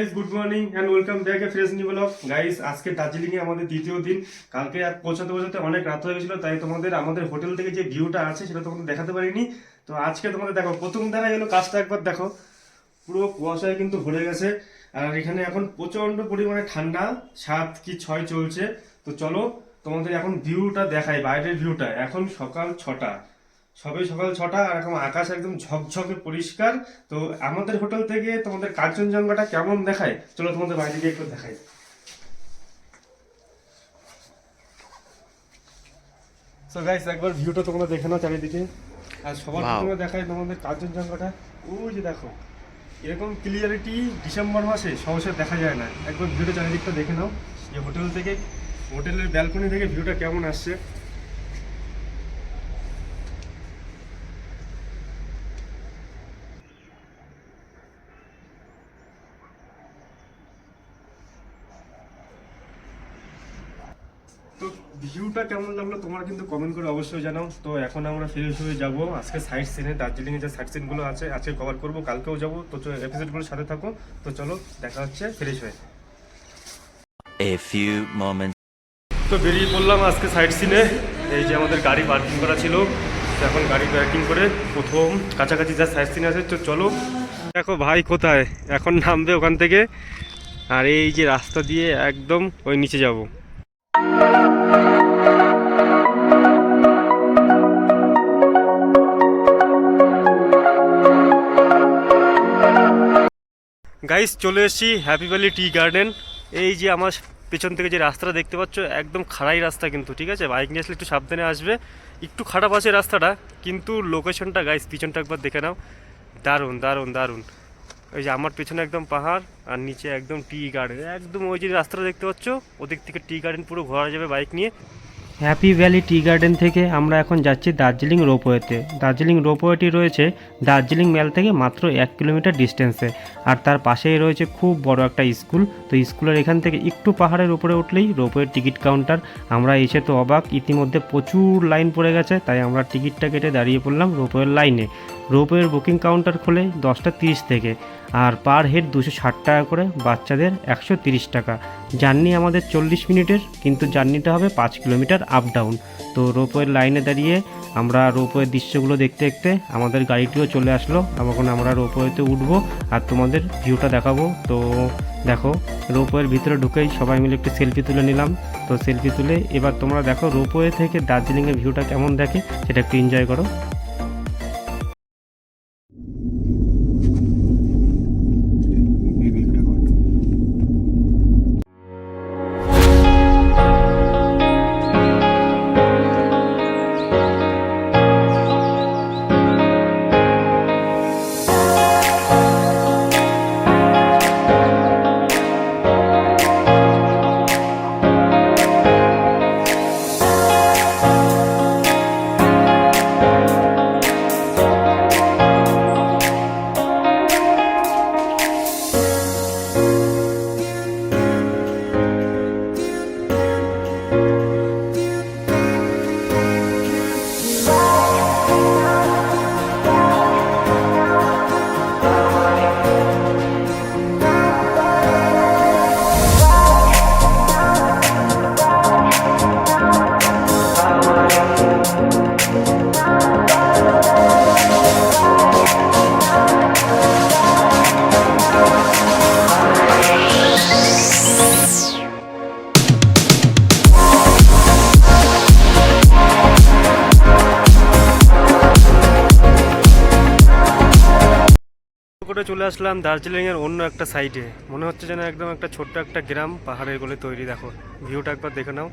Guys, good morning and welcome back a fresh new blog. Guys, আজকে দার্জিলিং এ আমাদের দ্বিতীয় দিন। কালকে আর পৌঁছাতে পৌঁছাতে অনেক রাত হয়ে গেছিল, তাই তোমাদের আমাদের হোটেল থেকে যে ভিউটা আছে সেটা তোমাদের দেখাতে পারিনি। তো আজকে তোমাদের দেখো, প্রথম দেখা গেল কাজটা একবার দেখো, পুরো কুয়াশায় কিন্তু ভরে গেছে। আর এখানে এখন প্রচন্ড পরিমাণে ঠান্ডা, 7 কি 6 চলছে। তো চলো তোমাদের এখন ভিউটা দেখাই, বাইরের ভিউটা। এখন সকাল 6টা, সবে সকাল 6টা, আর এখন আকাশ একদম ঝকঝকে পরিষ্কার। তো আমাদের হোটেল থেকে তোমাদের কাঞ্চনজঙ্ঘাটা কেমন দেখায়, চলো তোমাদের বাইরে গিয়ে একটু দেখাই। সো গাইস, একবার ভিউটা তোমরা দেখে নাও চারিদিকে। আর সবার প্রথমে দেখাই তোমাদের কাঞ্চনজঙ্ঘাটা। ওই যে দেখো, এরকম ক্লিয়ারিটি ডিসেম্বর মাসে সহসা দেখা যায় না। একবার ভিউটা চারিদিকটা দেখে নাও, যে হোটেল থেকে, হোটেলের ব্যালকনি থেকে ভিউটা কেমন আসছে। তো ভিউটা কেমন লাগলো তোমরা কিন্তু কমেন্ট করে অবশ্যই জানাও। তো এখন আমরা ফ্রেশ হয়ে যাব আজকে সাইট সিনে, দার্জিলিংয়ে যে সাইট সিনগুলো আছে আজকে কভার করবো, কালকেও যাবো। তো এপিসোডগুলোর সাথে থাকো। তো চলো দেখা হচ্ছে ফ্রেশ হয়ে। A few moments. তো বেরিয়ে পড়লাম আজকে সাইট সিনে। এই যে আমাদের গাড়ি পার্কিং করা ছিল, তো এখন গাড়ি পার্কিং করে প্রথম কাছাকাছি যা সাইট সিন আছে তো চলো। দেখো ভাই কোথায়, এখন নামবে ওখান থেকে, আর এই যে রাস্তা দিয়ে একদম ওই নিচে যাব। গাইস, চলে এসেছি হ্যাপি ভ্যালি টি গার্ডেন। এই যে আমার পেছন থেকে যে রাস্তাটা দেখতে পাচ্ছ, একদম খাড়াই রাস্তা কিন্তু, ঠিক আছে? বাইক নিয়ে আসলে একটু সাবধানে আসবে। একটু খারাপ আছে রাস্তাটা, কিন্তু লোকেশনটা গাইস পিছনটা একবার দেখে নাও, দারুণ দারুণ দারুণ। ওই যে আমার পেছনে একদম পাহাড়, আর নিচে একদম টি গার্ডেন। একদম ওই যে রাস্তাটা দেখতে পাচ্ছ, ওদিক থেকে টি গার্ডেন পুরো ঘোরা যাবে বাইক নিয়ে। হ্যাপি ভ্যালি টি গার্ডেন থেকে আমরা এখন যাচ্ছি দার্জিলিং রোপওয়েতে। দার্জিলিং রোপওয়েটি রয়েছে দার্জিলিং ম্যাল থেকে মাত্র 1 কিলোমিটার ডিস্টেন্সে। আর তার পাশেই রয়েছে খুব বড় একটা স্কুল। তো স্কুলের এখান থেকে একটু পাহাড়ের উপরে উঠলেই রোপওয়ের টিকিট কাউন্টার। আমরা এসে তো অবাক, ইতিমধ্যে প্রচুর লাইন পড়ে গেছে, তাই আমরা টিকিটটা কেটে দাঁড়িয়ে পড়লাম রোপওয়ের লাইনে। রোপওয়ের বুকিং কাউন্টার খোলে 10টা 30 থেকে, আর পার হেড 260 টাকা করে, বাচ্চাদের 130 টাকা। জার্নি আমাদের 40 মিনিটের, কিন্তু জার্নিটা হবে 5 কিলোমিটার আপ ডাউন। তো রোপওয়ের লাইনে দাঁড়িয়ে আমরা রোপওয়ের দৃশ্যগুলো দেখতে দেখতে আমাদের গাড়িটিও চলে আসলো। এখন আমরা রোপওয়েতে উঠবো আর তোমাদের ভিউটা দেখাবো। তো দেখো, রোপওয়ের ভিতরে ঢুকেই সবাই মিলে একটু সেলফি তুলে নিলাম। তো সেলফি তুলে এবার তোমরা দেখো রোপওয়ে থেকে দার্জিলিংয়ের ভিউটা কেমন দেখে, সেটা একটু এনজয় করো। করে চলে আসলাম দার্জিলিংয়ের অন্য একটা সাইডে। মনে হচ্ছে যেন একদম একটা ছোট্ট একটা গ্রাম পাহাড়ের কোলে তৈরি। দেখো ভিউটা একবার দেখে নাও।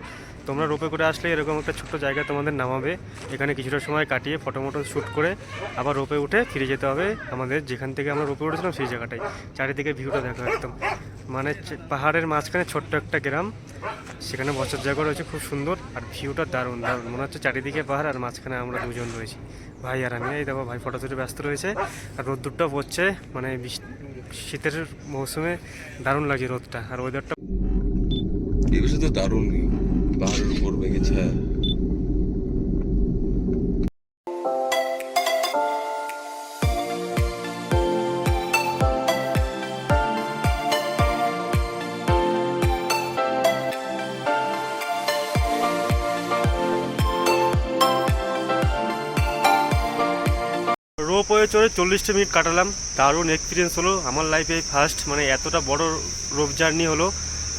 তোমরা রোপে করে আসলে এরকম একটা ছোট্ট জায়গায় তোমাদের নামাবে, এখানে কিছুটা সময় কাটিয়ে ফটো মটো শ্যুট করে আবার রোপে উঠে ফিরে যেতে হবে আমাদের যেখান থেকে আমরা রোপে উঠেছিলাম সেই জায়গাটায়। চারিদিকে ভিউটা দেখো, একদম মানে পাহাড়ের মাঝখানে ছোট্ট একটা গ্রাম, সেখানে বসার জায়গা রয়েছে খুব সুন্দর। আর ভিউটা দারুণ দারুণ, মনে হচ্ছে চারিদিকে পাহাড় আর মাঝখানে আমরা দুজন রয়েছি, ভাই আর আমি। এই দেখো ভাই ফটো তুলে ব্যস্ত রয়েছে, আর রোদ্দুরটা পড়ছে, মানে শীতের মৌসুমে দারুণ লাগছে রোদটা, আর ওয়েদারটা এই বছর তো দারুণ পাহাড়ের উপর ভেঙেছে। রোপওয়ে চড়ে 40টা মিনিট কাটালাম। দারুণ এক্সপিরিয়েন্স হলো আমার লাইফে ফার্স্ট, মানে এতটা বড় রোপ জার্নি হলো,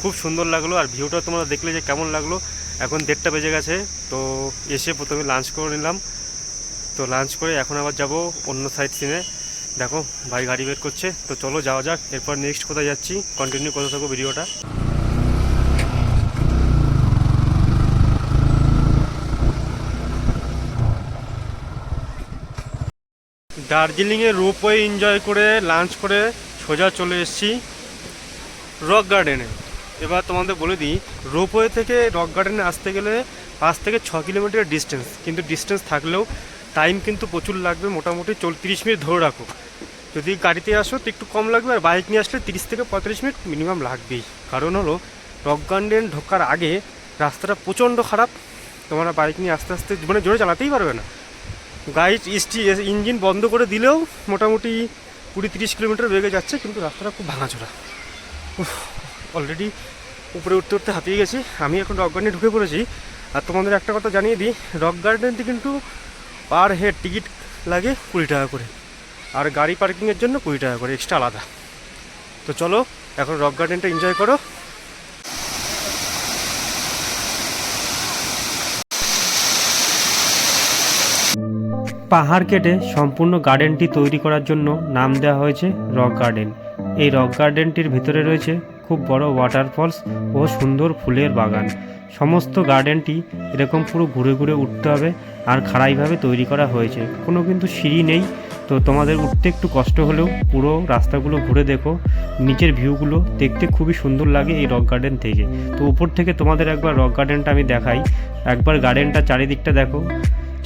খুব সুন্দর লাগলো। আর ভিউটা তোমরা দেখলে যে কেমন লাগলো। এখন 1:30 বেজে গেছে, তো এসে প্রথমে লাঞ্চ করে নিলাম। তো লাঞ্চ করে এখন আবার যাব অন্য সাইড সিনে। দেখো ভাই গাড়ি বের করছে, তো চলো যাওয়া যাক। এরপর নেক্সট কোথায় যাচ্ছি কন্টিনিউ করতে থাকো ভিডিওটা। দার্জিলিংয়ে রোপওয়ে এনজয় করে লাঞ্চ করে সোজা চলে এসেছি রক গার্ডেনে। এবার তোমাদের বলে দিই, রোপওয়ে থেকে রক গার্ডেনে আসতে গেলে 5 থেকে 6 কিলোমিটার ডিস্টেন্স, কিন্তু ডিস্টেন্স থাকলেও টাইম কিন্তু প্রচুর লাগবে, মোটামুটি 30 মিনিট ধরে রাখো। যদি গাড়িতে আসো তো একটু কম লাগবে, আর বাইক নিয়ে আসলে 30 থেকে 35 মিনিট মিনিমাম লাগবেই। কারণ হলো রক গার্ডেন ঢোকার আগে রাস্তাটা প্রচণ্ড খারাপ, তোমরা বাইক নিয়ে আস্তে আস্তে মানে জোরে চালাতেই পারবে না। গাড়ি ইঞ্জিন বন্ধ করে দিলেও মোটামুটি 20-30 কিলোমিটার বেগে যাচ্ছে, কিন্তু রাস্তাটা খুব ভাঙাচোরা। অলরেডি উপরে উঠতে উঠতে হাঁপিয়ে গেছি। আমি এখন রক গার্ডেনে ঢুকে পড়েছি। আর তোমাদের একটা কথা জানিয়ে দিই, রক গার্ডেনটি কিন্তু পার হেড টিকিট লাগে 20 টাকা করে, আর গাড়ি পার্কিংয়ের জন্য 20 টাকা করে এক্সট্রা আলাদা। তো চলো এখন রক গার্ডেনটা এনজয় করো। পাহাড় কেটে সম্পূর্ণ গার্ডেনটি তৈরি করার জন্য নাম দেওয়া হয়েছে রক গার্ডেন। এই রক গার্ডেনটির ভিতরে রয়েছে খুব বড় ওয়াটারফলস ও সুন্দর ফুলের বাগান। সমস্ত গার্ডেনটি এরকম পুরো ঘুরে ঘুরে উঠতে হবে, আর খাড়াইভাবে তৈরি করা হয়েছে, কোনো কিন্তু সিঁড়ি নেই। তো তোমাদের উঠতে একটু কষ্ট হলেও পুরো রাস্তাগুলো ঘুরে দেখো, নিচের ভিউগুলো দেখতে খুবই সুন্দর লাগে এই রক গার্ডেন থেকে। তো উপর থেকে তোমাদের একবার রক গার্ডেনটা আমি দেখাই। একবার গার্ডেনটা চারিদিকটা দেখো,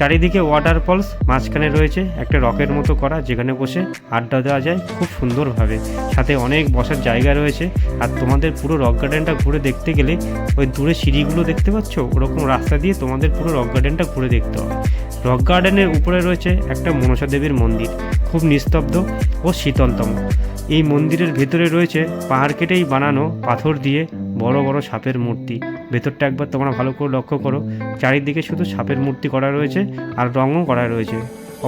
চারিদিকে ওয়াটারফলস, মাঝখানে রয়েছে একটা রকের মতো করা, যেখানে বসে আড্ডা দেওয়া যায় খুব সুন্দরভাবে, সাথে অনেক বসার জায়গা রয়েছে। আর তোমাদের পুরো রক গার্ডেনটা ঘুরে দেখতে গেলে ওই দূরে সিঁড়িগুলো দেখতে পাচ্ছ, ওরকম রাস্তা দিয়ে তোমাদের পুরো রক গার্ডেনটা ঘুরে দেখতে হবে। রক গার্ডেনের উপরে রয়েছে একটা মনসা দেবীর মন্দির, খুব নিস্তব্ধ ও শীতলতম। এই মন্দিরের ভেতরে রয়েছে পাহাড় কেটেই বানানো পাথর দিয়ে বড় বড় সাপের মূর্তি। ভেতরটা একবার তোমরা ভালো করে লক্ষ্য করো, চারিদিকে শুধু সাপের মূর্তি করা রয়েছে আর রঙও করা রয়েছে।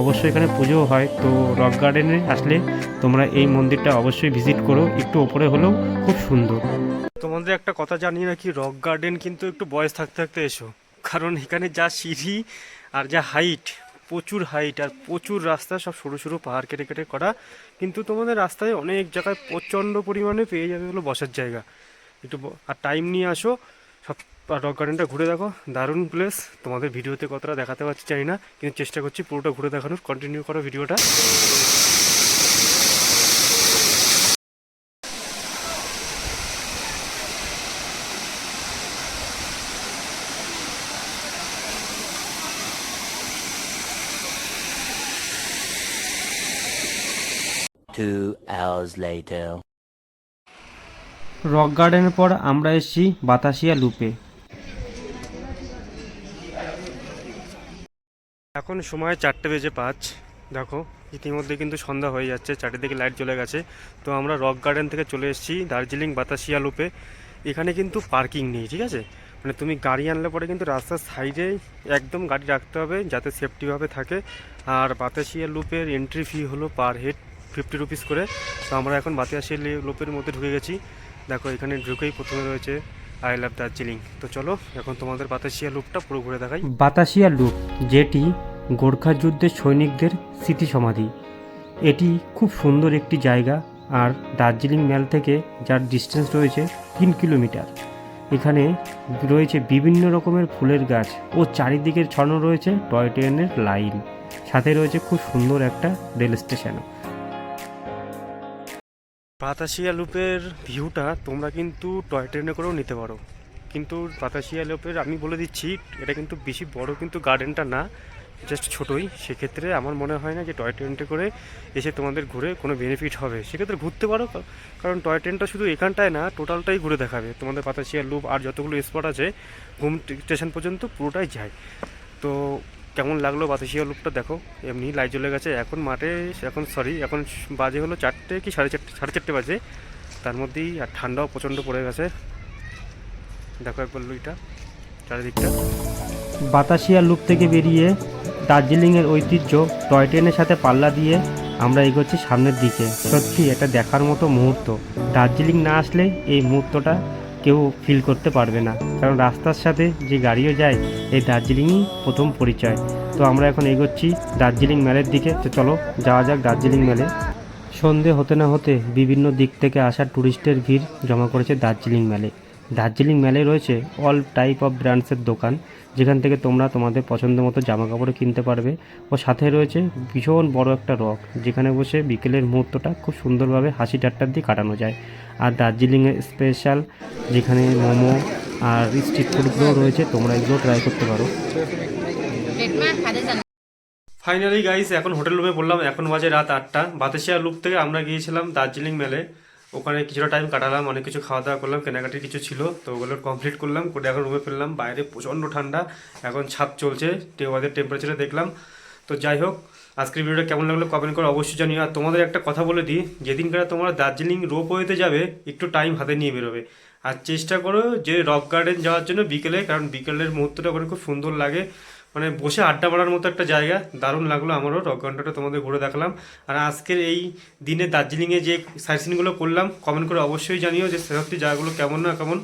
অবশ্যই এখানে পুজোও হয়। তো রক গার্ডেনে আসলে তোমরা এই মন্দিরটা অবশ্যই ভিজিট করো, একটু ওপরে হলেও খুব সুন্দর। তোমাদের একটা কথা জানিয়ে রাখি, রক গার্ডেন কিন্তু একটু বয়স থাকতে থাকতে এসো, কারণ এখানে যা সিঁড়ি আর যা হাইট, প্রচুর হাইট আর প্রচুর রাস্তা, সব সরু সরু পাহাড় কেটে কেটে করা। কিন্তু তোমাদের রাস্তায় অনেক জায়গায় প্রচণ্ড পরিমাণে পেয়ে যাবে হলো বসার জায়গা। একটু আর টাইম নিয়ে আসো, সব রক গার্ডেনটা ঘুরে দেখো, দারুণ প্লেস। তোমাদের ভিডিওতে কতটা দেখাতে পারছি জানি না, কিন্তু চেষ্টা করছি পুরোটা ঘুরে দেখানোর। কন্টিনিউ করো ভিডিওটা। Two hours later. রক গার্ডেনের পর আমরা এসেছি বাতাসিয়া লুপে। এখন সময় 4:05। দেখো ইতিমধ্যে কিন্তু সন্ধ্যা হয়ে যাচ্ছে, চারিদিকে লাইট জ্বলে গেছে। তো আমরা রক গার্ডেন থেকে চলে এসেছি দার্জিলিং বাতাসিয়া লুপে। এখানে কিন্তু পার্কিং নেই, ঠিক আছে? মানে তুমি গাড়ি আনলে পরে কিন্তু রাস্তার সাইডেই একদম গাড়ি রাখতে হবে, যাতে সেফটিভাবে থাকে। আর বাতাসিয়া লুপের এন্ট্রি ফি হলো পার হেড 50 রুপিস করে। তো আমরা এখন বাতাসিয়া লুপের মধ্যে ঢুকে গেছি। দেখো এখানে ঢুকেই প্রথমে রয়েছে আই লাভ দার্জিলিং। তো চলো এখন তোমাদের বাতাসিয়া লুপটা পুরো ঘুরে দেখাই। বাতাসিয়া লুপ, যেটি গোর্খা যুদ্ধের সৈনিকদের স্মৃতি সমাধি। এটি খুব সুন্দর একটি জায়গা, আর দার্জিলিং ম্যাল থেকে যার ডিস্টেন্স রয়েছে 3 কিলোমিটার। এখানে রয়েছে বিভিন্ন রকমের ফুলের গাছ ও চারিদিকে ছড়ানো রয়েছে টয় ট্রেনের লাইন, সাথে রয়েছে খুব সুন্দর একটা রেল স্টেশনও। বাতাসিয়া লুপের ভিউটা তোমরা কিন্তু টয় ট্রেনে করেও নিতে পারো, কিন্তু বাতাসিয়া লুপের আমি বলে দিচ্ছি, এটা কিন্তু বেশি বড় কিন্তু গার্ডেনটা না, জাস্ট ছোটোই। সেক্ষেত্রে আমার মনে হয় না যে টয় ট্রেনটা করে এসে তোমাদের ঘুরে কোনো বেনিফিট হবে। সেক্ষেত্রে ঘুরতে পারো, কারণ টয় ট্রেনটা শুধু এখানটায় না, টোটালটাই ঘুরে দেখাবে তোমাদের বাতাসিয়া লুপ। আর যতগুলো স্পট আছে ঘুম স্টেশন পর্যন্ত পুরোটাই যায়। তো কেমন লাগলো বাতাসিয়া লুপটা দেখো। এমনি লাইট জ্বলে গেছে। এখন মাঠে এখন বাজে হলো 4টে কি 4:30 বাজে, তার মধ্যেই আর ঠান্ডাও প্রচণ্ড পড়ে গেছে। দেখো একবার লুইটা চারিদিকটা। বাতাসিয়া লুপ থেকে বেরিয়ে দার্জিলিংয়ের ঐতিহ্য টয় ট্রেনের সাথে পাল্লা দিয়ে আমরা এগোচ্ছি সামনের দিকে। সত্যি এটা দেখার মতো মুহূর্ত। দার্জিলিং না আসলে এই মুহূর্তটা কেউ ফিল করতে পারবে না, কারণ রাস্তার সাথে যে গাড়িও যায় এই দার্জিলিংই প্রথম পরিচয়। তো আমরা এখন এগোচ্ছি দার্জিলিং ম্যালের দিকে। তো চলো যাওয়া যাক দার্জিলিং ম্যালে। সন্ধে হতে না হতে বিভিন্ন দিক থেকে আসা ট্যুরিস্টের ভিড় জমা করেছে দার্জিলিং ম্যালে। দার্জিলিং ম্যালে রয়েছে অল টাইপ অফ ব্র্যান্ডসের দোকান, যেখান থেকে তোমরা তোমাদের পছন্দ মতো জামা কাপড় কিনতে পারবে। ও সাথে রয়েছে ভীষণ বড় একটা রক, যেখানে বসে বিকেলের মুহূর্তটা খুব সুন্দরভাবে হাসি ঠাট্টার দিয়ে কাটানো যায়। আর দার্জিলিংয়ের স্পেশাল যেখানে মোমো আর স্ট্রিট ফুডগুলো রয়েছে, তোমরা এগুলো ট্রাই করতে পারো। ফাইনালি গাইস এখন হোটেল রুমে বললাম, এখন বাজে রাত 8টা। বাতাসিয়া লুপ থেকে আমরা গিয়েছিলাম দার্জিলিং মেলে, ওখানে কিছুটা টাইম কাটালাম, অনেক কিছু খাওয়া দাওয়া করলাম, কেনাকাটি কিছু ছিল তো ওগুলো কমপ্লিট করলাম করে এখন রুমে ফিরলাম। বাইরে প্রচণ্ড ঠান্ডা, এখন ছাদ চলছে, ওদের টেম্পারেচারে দেখলাম। তো যাই হোক, আজকের ভিডিওটা কেমন লাগলো কমেন্ট করে অবশ্যই জানিও। আর তোমাদের একটা কথা বলে দিই, যেদিনকার তোমরা দার্জিলিং রোপওয়েতে যাবে একটু টাইম হাতে নিয়ে বেরোবে, আর চেষ্টা করো যে রক গার্ডেন যাওয়ার জন্য বিকেলে, কারণ বিকেলের মুহূর্তটা ওখানে খুব সুন্দর লাগে, মানে বসে আড্ডা মারার মতো একটা জায়গা। দারুণ লাগলো আমারও, রক গার্ডেনটা তোমাদের ঘুরে দেখালাম। আর আজকের এই দিনে দার্জিলিংয়ে যে সাইট সিনগুলো করলাম কমেন্ট করে অবশ্যই জানিও যে সত্যি জায়গাগুলো কেমন না কেমন।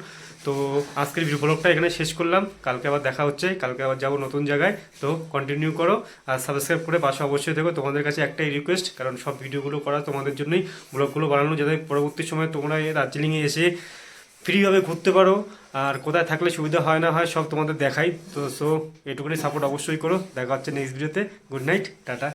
তো আজকের ব্লগটা এখানে শেষ করলাম, কালকে আবার দেখা হচ্ছে, কালকে আবার যাবো নতুন জায়গায়। তো কন্টিনিউ করো আর সাবস্ক্রাইব করে পাশে অবশ্যই দেখো। তোমাদের কাছে একটাই রিকোয়েস্ট, কারণ সব ভিডিওগুলো করা তোমাদের জন্যই, ব্লগগুলো বানানো, যাতে পরবর্তী সময় তোমরা এই দার্জিলিংয়ে এসে ফ্রিভাবে ঘুরতে পারো, আর কোথায় থাকলে সুবিধা হয় না হয় সব তোমাদের দেখাই। তো এটুকুনি সাপোর্ট অবশ্যই করো। দেখা হচ্ছে নেক্সট ভিডিওতে। Good night, tata.